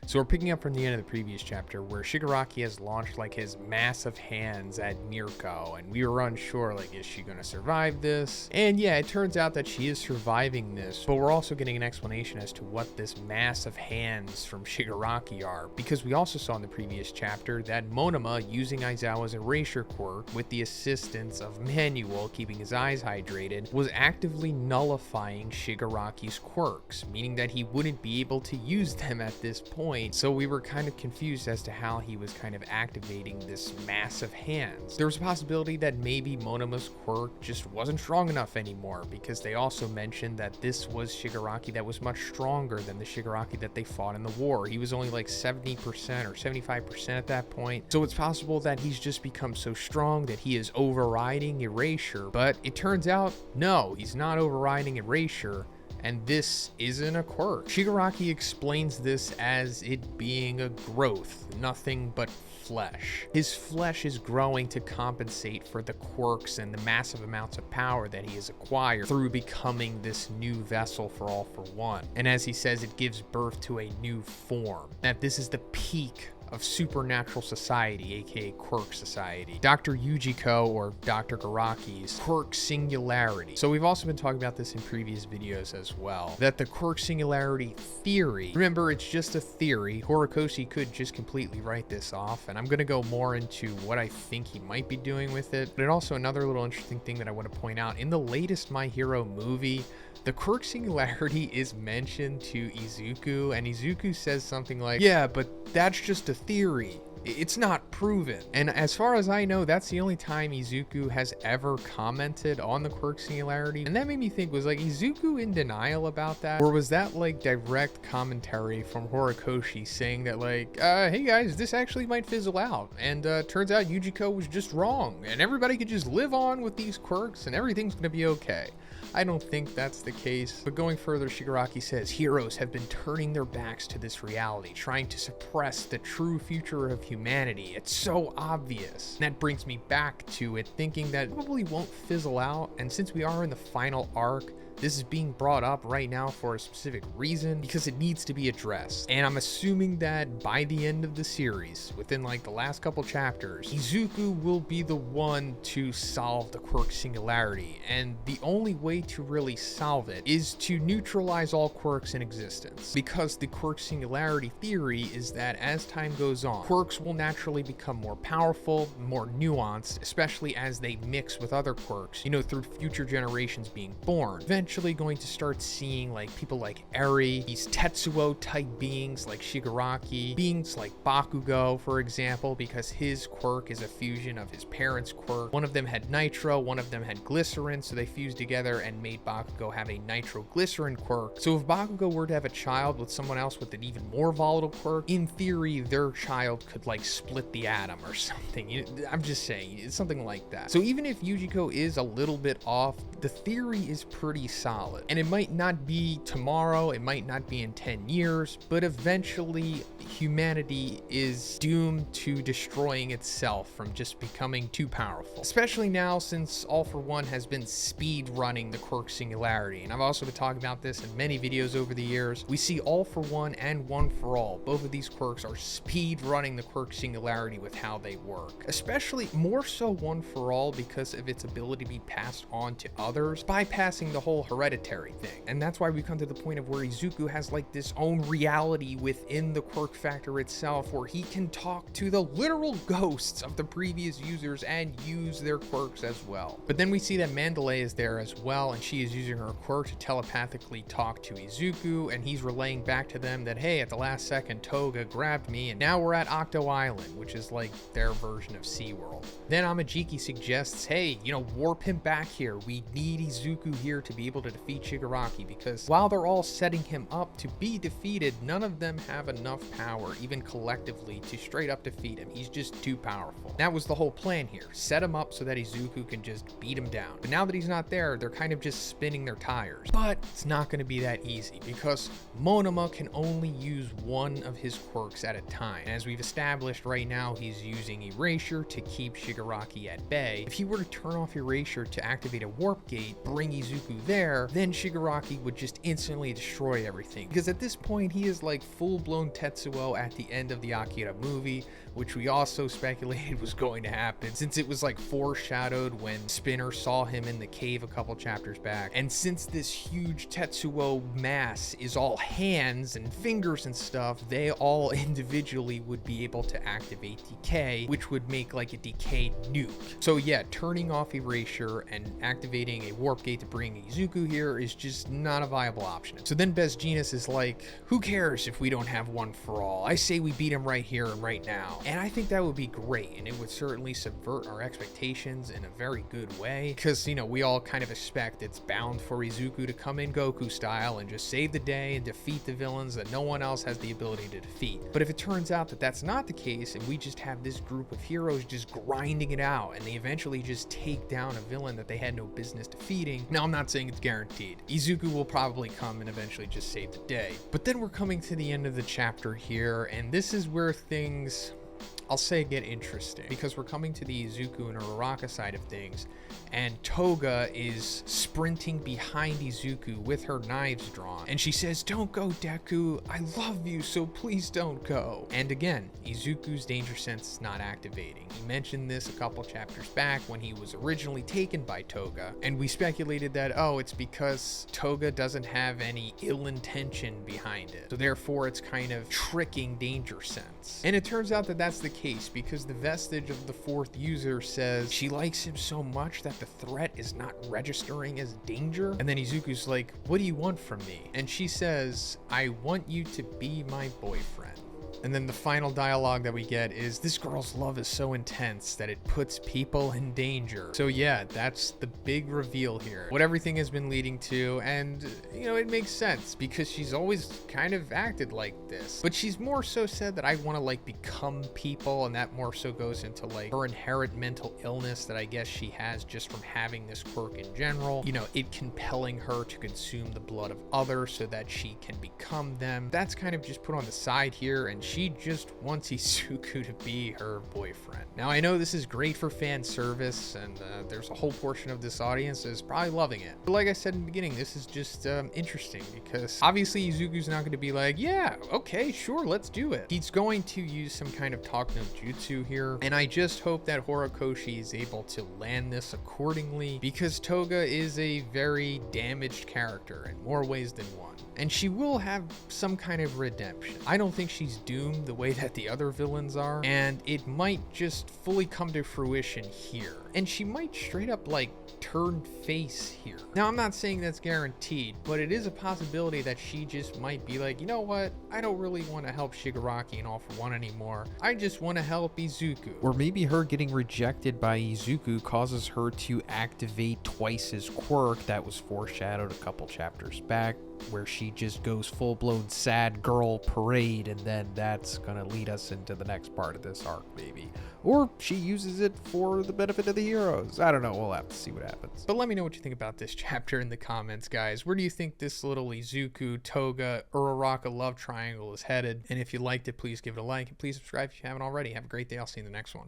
So we're picking up from the end of the previous chapter where Shigaraki has launched like his massive hands at Mirko, and we were unsure, like, is she gonna survive this? And yeah, it turns out that she is surviving this, but we're also getting an explanation as to what this massive hands from Shigaraki are, because we also saw in the previous chapter that Monoma, using Aizawa's erasure quirk with the assistance of Manuel keeping his eyes hydrated, was actively nullifying Shigaraki's quirks, meaning that he wouldn't be able to use them at this point. So we were kind of confused as to how he was kind of activating this massive hands. There was a possibility that maybe Monoma's quirk just wasn't strong enough anymore, because they also mentioned that this was Shigaraki that was much stronger than the Shigaraki that they fought in the war. He was only like 70% or 75% at that point. So it's possible that he's just become so strong that he is overriding erasure, but it turns out, no, he's not overriding erasure. And this isn't a quirk. Shigaraki explains this as it being a growth, nothing but flesh. His flesh is growing to compensate for the quirks and the massive amounts of power that he has acquired through becoming this new vessel for All For One. And as he says, it gives birth to a new form. That this is the peak of supernatural society, aka Quirk society. Dr. Yujiko, or Dr. Garaki's Quirk singularity. So we've also been talking about this in previous videos as well, that the Quirk singularity theory, remember, it's just a theory. Horikoshi could just completely write this off, and I'm going to go more into what I think he might be doing with it. But also another little interesting thing that I want to point out, in the latest My Hero movie, the Quirk singularity is mentioned to Izuku, and Izuku says something like, yeah, but that's just a theory. It's not proven. And as far as I know, that's the only time Izuku has ever commented on the Quirk singularity. And that made me think, was like Izuku in denial about that? Or was that like direct commentary from Horikoshi saying that like, hey guys, this actually might fizzle out. And turns out Yujiko was just wrong. And everybody could just live on with these quirks and everything's gonna be okay. I don't think that's the case. But going further, Shigaraki says heroes have been turning their backs to this reality, trying to suppress the true future of humanity. It's so obvious. And that brings me back to it, thinking that it probably won't fizzle out. And since we are in the final arc, this is being brought up right now for a specific reason, because it needs to be addressed. And I'm assuming that by the end of the series, within like the last couple chapters, Izuku will be the one to solve the Quirk singularity. And the only way to really solve it is to neutralize all quirks in existence. Because the Quirk singularity theory is that as time goes on, quirks will naturally become more powerful, more nuanced, especially as they mix with other quirks, you know, through future generations being born. Eventually going to start seeing like people like Eri, these Tetsuo type beings like Shigaraki, beings like Bakugo, for example, because his quirk is a fusion of his parents' quirk. One of them had nitro, one of them had glycerin, so they fused together and made Bakugo have a nitroglycerin quirk. So if Bakugo were to have a child with someone else with an even more volatile quirk, in theory their child could like split the atom or something. I'm just saying, it's something like that. So even if Yujiko is a little bit off, the theory is pretty solid. And it might not be tomorrow, it might not be in 10 years, but eventually humanity is doomed to destroying itself from just becoming too powerful. Especially now, since All For One has been speed running the Quirk singularity. And I've also been talking about this in many videos over the years. We see All For One and One For All. Both of these quirks are speed running the Quirk singularity with how they work. Especially more so One For All because of its ability to be passed on to others, bypassing the whole hereditary thing. And that's why we come to the point of where Izuku has like this own reality within the quirk factor itself, where he can talk to the literal ghosts of the previous users and use their quirks as well. But then we see that Mandalay is there as well, and she is using her quirk to telepathically talk to Izuku, and he's relaying back to them that, hey, at the last second Toga grabbed me and now we're at Octo Island, which is like their version of SeaWorld. Then Amajiki suggests, hey, you know, warp him back here. We need Izuku here to be able to defeat Shigaraki, because while they're all setting him up to be defeated, none of them have enough power, even collectively, to straight up defeat him. He's just too powerful. That was the whole plan here. Set him up so that Izuku can just beat him down. But now that he's not there, they're kind of just spinning their tires. But it's not going to be that easy, because Monoma can only use one of his quirks at a time. And as we've established right now, he's using Erasure to keep Shigaraki at bay. If he were to turn off Erasure to activate a warp gate, bring Izuku there, then Shigaraki would just instantly destroy everything. Because at this point, he is like full-blown Tetsuo Tetsuo at the end of the Akira movie, which we also speculated was going to happen since it was like foreshadowed when Spinner saw him in the cave a couple chapters back. And since this huge Tetsuo mass is all hands and fingers and stuff, they all individually would be able to activate decay, which would make like a decayed nuke. So yeah, turning off erasure and activating a warp gate to bring Izuku here is just not a viable option. So then Besgenus is like, who cares if we don't have one for all? I say we beat him right here and right now. And I think that would be great, and it would certainly subvert our expectations in a very good way, because, you know, we all kind of expect it's bound for Izuku to come in Goku style and just save the day and defeat the villains that no one else has the ability to defeat. But if it turns out that that's not the case, and we just have this group of heroes just grinding it out, and they eventually just take down a villain that they had no business defeating, now I'm not saying it's guaranteed. Izuku will probably come and eventually just save the day. But then we're coming to the end of the chapter here, and this is where things, I'll say, get interesting, because we're coming to the Izuku and Uraraka side of things, and Toga is sprinting behind Izuku with her knives drawn, and she says, "Don't go, Deku, I love you, so please don't go." And again, Izuku's danger sense is not activating. He mentioned this a couple chapters back when he was originally taken by Toga, and we speculated that, oh, it's because Toga doesn't have any ill intention behind it, so therefore it's kind of tricking danger sense. And it turns out that that's the case, because the vestige of the fourth user says she likes him so much that the threat is not registering as danger. And then Izuku's like, what do you want from me? And she says, I want you to be my boyfriend. And then the final dialogue that we get is, this girl's love is so intense that it puts people in danger. So yeah, that's the big reveal here. What everything has been leading to, and you know, it makes sense because she's always kind of acted like this. But she's more so said that I want to like become people, and that more so goes into like her inherent mental illness that I guess she has just from having this quirk in general. You know, it compelling her to consume the blood of others so that she can become them. That's kind of just put on the side here, and she just wants Izuku to be her boyfriend. Now, I know this is great for fan service, and there's a whole portion of this audience that is probably loving it. But like I said in the beginning, this is just interesting because obviously Izuku's not going to be like, yeah, okay, sure, let's do it. He's going to use some kind of talk no jutsu here, and I just hope that Horikoshi is able to land this accordingly, because Toga is a very damaged character in more ways than one. And she will have some kind of redemption. I don't think she's doomed the way that the other villains are, and it might just fully come to fruition here. And she might straight up like turn face here. Now, I'm not saying that's guaranteed, but it is a possibility that she just might be like, you know what? I don't really want to help Shigaraki and All for One anymore. I just want to help Izuku. Or maybe her getting rejected by Izuku causes her to activate twice his quirk that was foreshadowed a couple chapters back, where she just goes full-blown sad girl parade, and then that's gonna lead us into the next part of this arc, maybe. Or she uses it for the benefit of the heroes. I don't know, we'll have to see what happens. But let me know what you think about this chapter in the comments, guys. Where do you think this little Izuku, Toga, Uraraka love triangle is headed? And if you liked it, please give it a like, and please subscribe if you haven't already. Have a great day. I'll see you in the next one.